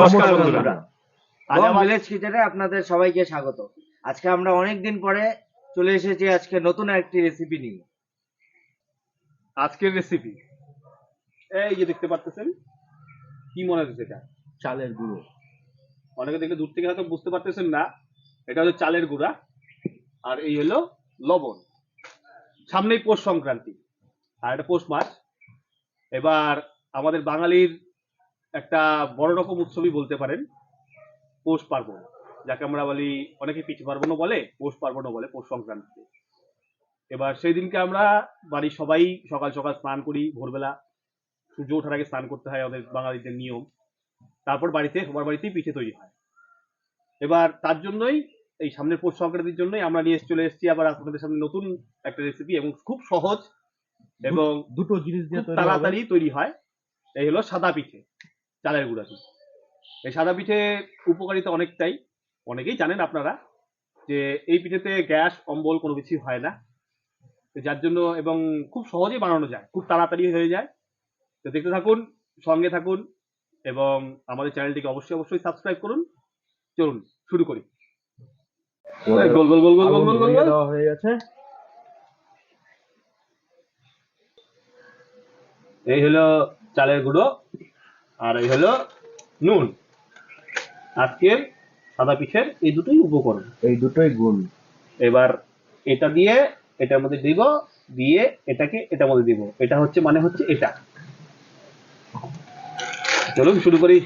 নমস্কার বন্ধুরা, গম ভিলেজ কিচেনে আপনাদের সবাইকে স্বাগত। আজকে আমরা অনেক দিন পরে চলে এসেছি আজকে নতুন একটি রেসিপি নিয়ে। আজকের রেসিপি এই যে দেখতে পাচ্ছেন, কি মনে হচ্ছে? এটা চালের গুঁড়ো। অনেকে দেখে দূর থেকে হয়তো বুঝতে পারতেছেন না, এটা হলো চালের গুঁড়া আর এই হলো লবণ। সামনেই পৌষ সংক্রান্তি আর এটা পৌষ মাস। এবার আমাদের বাঙালির একটা বড় রকম উৎসবই বলতে পারেন পৌষ পার্বণ, যাকে আমরা বলি অনেকে পিঠে পার্বণও বলে, পৌষ পার্বণও বলে, পৌষ সংক্রান্তি। এবার সেই দিনকে আমরা বাড়ির সবাই সকাল সকাল স্নান করি। ভোরবেলা সূর্য ওঠার আগে স্নান করতে হয়, আমাদের বাঙালিদের নিয়ম। তারপর বাড়িতে সবার বাড়িতেই পিঠে তৈরি হয়। এবার তার জন্যই এই সামনের পৌষ সংক্রান্তির জন্যই আমরা নিয়ে চলে এসেছি আবার আপনাদের সামনে নতুন একটা রেসিপি, এবং খুব সহজ এবং দুটো জিনিস দিয়ে তাড়াতাড়ি তৈরি হয়। এই হলো সাদা পিঠে, চালের গুঁড়া দিয়ে। এই সাদা পিঠে উপকারিতা অনেকটাই, অনেকেই জানেন আপনারা, যে এই পিঠেতে গ্যাস অম্বল কোনো কিছু হয় না, যার জন্য এবং খুব সহজেই বানানো যায়, খুব তাড়াতাড়ি হয়ে যায়। তো দেখতে থাকুন, সঙ্গে থাকুন এবং আমাদের চ্যানেলটিকে অবশ্যই অবশ্যই সাবস্ক্রাইব করুন। চলুন শুরু করি। গোল গোল গোল গোল গোল গোল গোল দেওয়া হয়ে গেছে। এই হলো চালের গুঁড়ো আর এই হলো নুন। আজকের সাদা পিঠের এই দুটোই উপকরণ, এই দুটোই গুণ। এবার এটা দিয়ে এটার মধ্যে দিব, দিয়ে এটাকে এটার মধ্যে দিব। এটা হচ্ছে মানে হচ্ছে এটা। চলুন শুরু করি।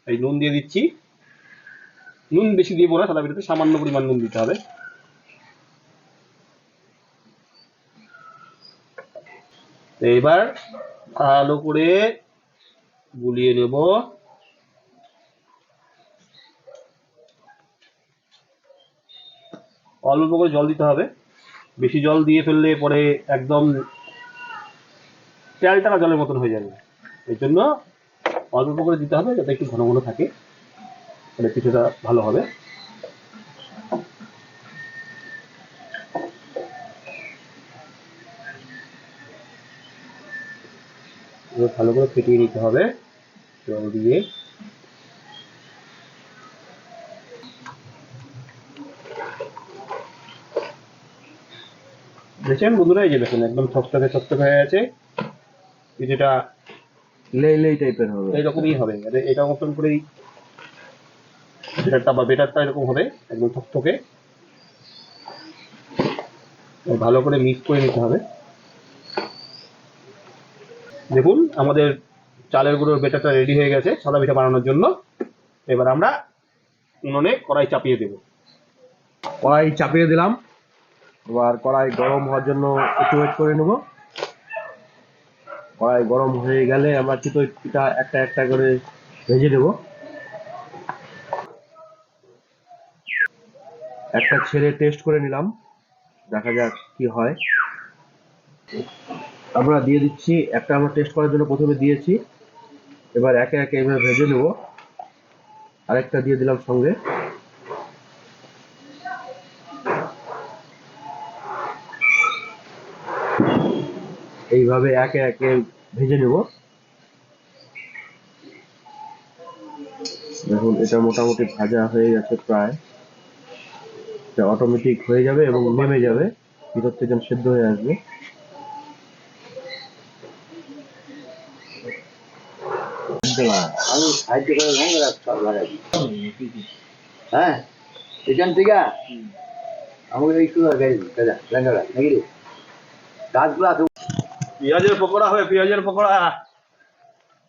এই নুন দিয়ে দিচ্ছি, নুন বেশি দিব না, সাদা পিঠাতে সামান্য পরিমাণ নুন দিতে হবে। এবার ভালো করে গুলিয়ে নেব। অল্প করে জল দিতে হবে, বেশি জল দিয়ে ফেললে পরে একদম তেলটানা জলের মতন হয়ে যাবে। এই জন্য অল্প করে দিতে হবে, যাতে একটু ঘন ঘন থাকে, তাহলে পিঠেটা ভালো হবে। ভালো করে ফেটিয়ে নিতে হবে জল দিয়ে। দেখছেন বন্ধুরা, এই যে দেখুন একদম থকথকে থকথকে হয়ে গেছে পিঠেটা। লেই টাইপের হবে, এইরকমই হবে, এটা মতন করেই বেটারটা বা বেটারটা এরকম হবে, একদম থকথকে। ভালো করে মিক্স করে নিতে হবে। দেখুন আমাদের চালের গুঁড়োর বেটারটা রেডি হয়ে গেছে সাদা পিঠা বানানোর জন্য। এবার আমরা উনুনে কড়াই চাপিয়ে দেব। কড়াই চাপিয়ে দিলাম। এবার কড়াই গরম হওয়ার জন্য একটু ওয়েট করে নেব। কড়াই গরম হয়ে গেলে আমরা চিতই পিঠা একটা একটা করে ভেজে নেব। একটা ছেড়ে টেস্ট করে নিলাম, দেখা যাক কি হয়। আমরা দিয়ে দিচ্ছি, একটা আমরা টেস্ট করার জন্য প্রথমে দিয়েছি, এবার একে একে এভাবে ভেজে নেব। আরেকটা দিয়ে দিলাম সঙ্গে। এইভাবে একে একে ভেজে নেব। দেখুন এটা মোটামুটি ভাজা হয়ে গেছে প্রায়, এটা অটোমেটিক হয়ে যাবে এবং নেমে যাবে, ভিতর থেকে সেদ্ধ হয়ে আসবে। হ্যাঁ, এখান থেকে আমাকে একটু নাকি গাছগুলো আছে। পেঁয়াজের পকোড়া হবে, পেঁয়াজের পকোড়া।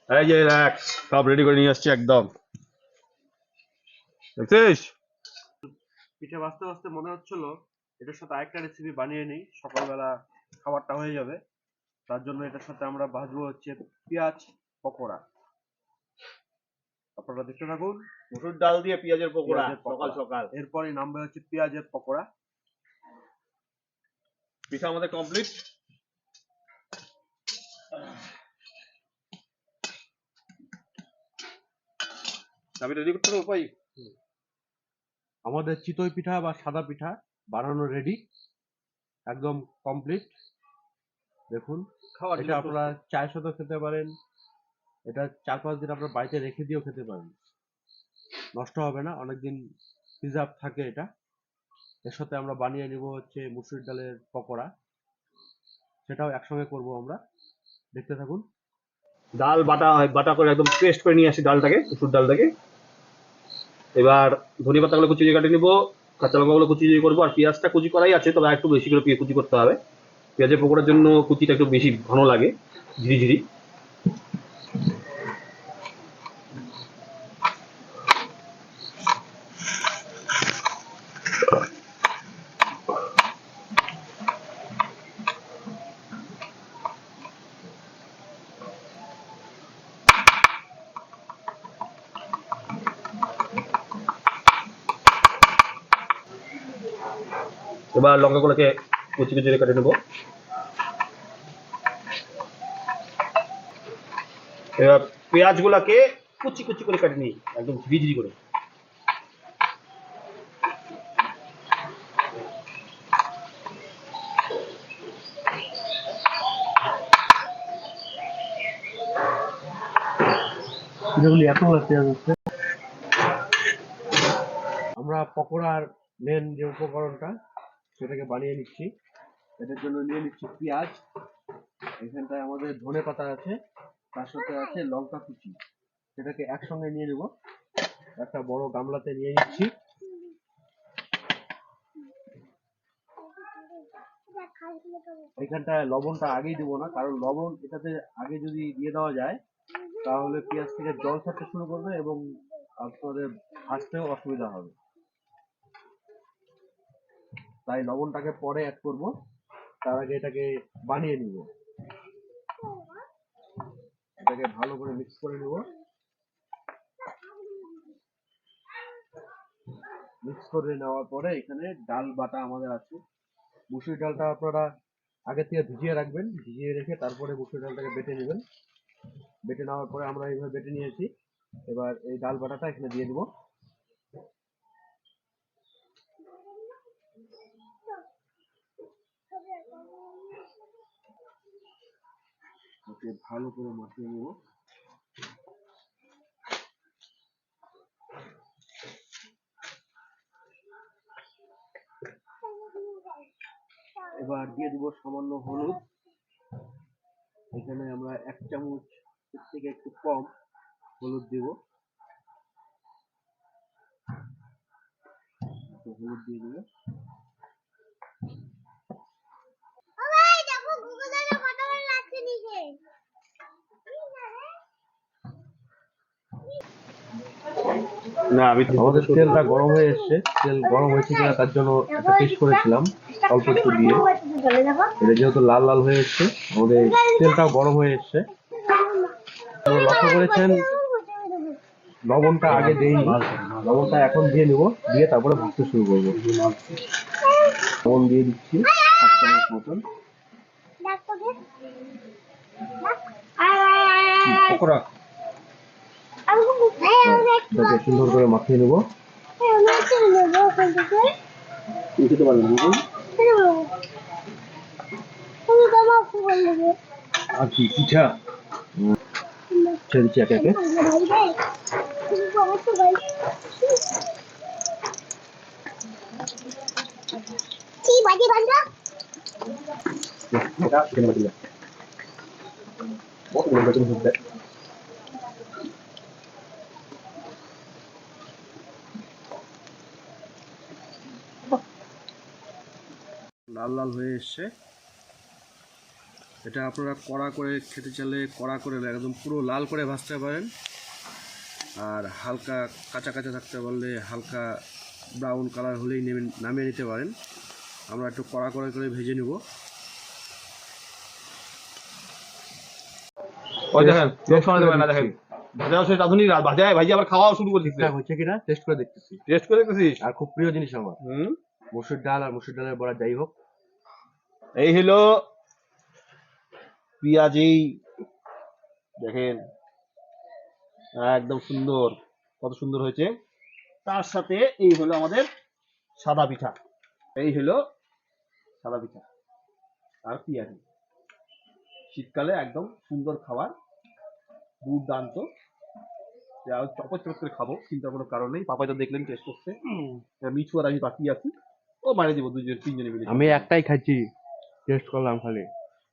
এই যে দেখ, সব রেডি করে নিয়ে আসছি একদম, দেখছিস? পিঠে ভাজতে ভাজতে মনে হচ্ছিল এটার সাথে আরেকটা রেসিপি বানিয়ে নিই, সকালবেলা খাবারটা হয়ে যাবে। তার জন্য এটার সাথে আমরা ভাজবো হচ্ছে পেঁয়াজ পকোড়া। আপনারা দেখতে থাকুন। মুসুর ডাল দিয়ে পেঁয়াজের পকোড়া পেঁয়াজের সকাল পকোড়া, সকাল। এরপরে নামবে হচ্ছে পেঁয়াজের পকোড়া। পিঠা আমাদের কমপ্লিট। আমি রেডি করতে হবে উপায়। আমাদের চিতই পিঠা বা সাদা পিঠা বানানো রেডি, একদম কমপ্লিট। দেখুন, খাওয়ার এটা জন্য আপনারা চায়ের সাথে খেতে পারেন, এটা 4-5 দিন আপনার বাড়িতে রেখে দিয়েও খেতে পারেন। নষ্ট হবে না, অনেকদিন প্রিজার্ভ থাকে এটা। এর সাথে আমরা বানিয়ে নিব হচ্ছে মুসুর ডালের পকোড়া, সেটাও একসঙ্গে করব আমরা, দেখতে থাকুন। ডাল বাটা বাটা করে একদম পেস্ট করে নিয়ে আসি ডালটাকে, মুসুর ডালটাকে। এবার ধনে পাতাগুলো কুচি কাটে নিবো, কাঁচা লঙ্কাগুলো কুচি করবো, আর পেঁয়াজটা কুচি করাই আছে, তবে একটু বেশি করে কুচি করতে হবে। পেঁয়াজের পকোড়ার জন্য কুচিটা একটু বেশি ঘন লাগে, ঝিরি ঝিরি। এবার লঙ্কাগুলোকে কুচি কুচি করে কেটে নেবো। এবার পেঁয়াজগুলোকে কুচি কুচি করে কেটে নিই, একদম ঝিরি ঝিরি করে। যেগুলি এতগুলো পেঁয়াজ হচ্ছে। আমরা পকোড়ার মেন যে উপকরণটা সেটাকে বানিয়ে নিচ্ছি। এটার জন্য নিয়ে নিচ্ছি পেঁয়াজ, এখানটায় আমাদের ধনে পাতা আছে, তার সাথে আছে লঙ্কা কুচি, সেটাকে একসঙ্গে নিয়ে নেব। একটা বড় গামলাতে নিয়ে নিচ্ছি। এখানটায় লবণটা আগেই দেবো না, কারণ লবণ এটাতে আগে যদি দিয়ে দেওয়া যায় তাহলে পেঁয়াজ থেকে জল ছাড়তে শুরু করবে এবং আপনাদের ভাজতেও অসুবিধা হবে। তাই লবণটাকে পরে অ্যাড করব, তার আগে এটাকে বানিয়ে নিব। এটাকে ভালো করে মিক্স করে নেব। মিক্স করে নেওয়ার পরে এখানে ডাল বাটা আমাদের আছে। মুসুর ডালটা আপনারা আগে থেকে ভিজিয়ে রাখবেন, ভিজিয়ে রেখে তারপরে মুসুর ডালটাকে বেটে নেবেন। বেটে নেওয়ার পরে আমরা এইভাবে বেটে নিয়েছি। এবার এই ডাল বাটাটা এখানে দিয়ে দেবো। ওকে ভালো করে মাখিয়ে নেব। এবার দিয়ে দেবো সামান্য হলুদ। এখানে আমরা 1 চামচ থেকে একটু কম হলুদ দিব। হলুদ দিয়ে দেবো। না আমি আমাদের তেলটা গরম হয়ে এসছে, তেল গরম হয়েছে কিনা তার জন্য একটা টেস্ট করেছিলাম অল্প একটু দিয়ে। এটা যেহেতু লাল লাল হয়ে এসছে, আমাদের তেলটাও গরম হয়ে এসছে। লক্ষ্য করেছেন লবণটা আগে দেইনি, লবণটা এখন দিয়ে নেব, দিয়ে তারপরে ভাজতে শুরু করবো। লবণ দিয়ে দিচ্ছি 7 চামচ মতন। পকোড়া এটাকে সুন্দর করে মাখিয়ে নেব। খেতে পারবেন না আর কি পিঠা ছেড়ে দিচ্ছি একে একে। লাল লাল হয়ে এসছে। এটা আপনারা কড়া করে খেতে চাইলে কড়া করে একদম পুরো লাল করে ভাজতে পারেন, আর হালকা কাঁচা কাঁচা থাকতে পারলে হালকা ব্রাউন কালার হলেই নামিয়ে নিতে পারেন। আমরা একটু কড়া করে করে ভেজে নেব। ওই দেখেন লোক শোনা দেবে না, দেখেন ভাজা হচ্ছে রাঁধুনি ভাজায় ভাজি আবার খাওয়াও শুরু করে দিচ্ছে। ঠিকঠাক হচ্ছে কিনা টেস্ট করে দেখতেছি। টেস্ট করে দেখতেছিস? আর খুব প্রিয় জিনিস আমার মসুর ডাল আর মসুর ডালের বড়া, যাই হোক। এই হলো পেঁয়াজি, দেখেন একদম সুন্দর, কত সুন্দর হয়েছে। তার সাথে এই হলো আমাদের সাদা পিঠা, এই হলো সাদা পিঠা আর পেঁয়াজি। শীতকালে একদম সুন্দর খাবার, দুর্দান্ত। যে আজ চপর চপর করে খাবো, চিন্তার কোনো কারণ নেই। পাপাই তো দেখলেন টেস্ট করছে। মিঠু আর আমি বাকি আছি, ও মারে দিব দুজন তিনজনে মিলে। আমি একটাই খাচ্ছি, টেস্ট করলাম খালি।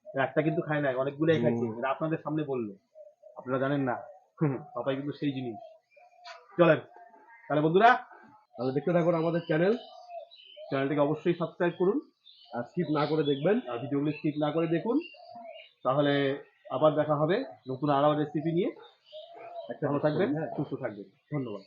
একটা কিন্তু খায় নাই, অনেকগুলাই খাইছে। হুম। এটা আপনাদের সামনে বললো, আপনারা জানেন না। পাপাই কিন্তু সেই জিনিস। চলেন তাহলে বন্ধুরা, তাহলে দেখতে থাকুন আমাদের চ্যানেলটিকে অবশ্যই সাবস্ক্রাইব করুন আর স্কিপ না করে দেখবেন। আর ভিডিওগুলো স্কিপ না করে দেখুন। তাহলে আবার দেখা হবে নতুন আরো রেসিপি নিয়ে। ভালো থাকবেন, হ্যাঁ। সুস্থ থাকবেন। ধন্যবাদ।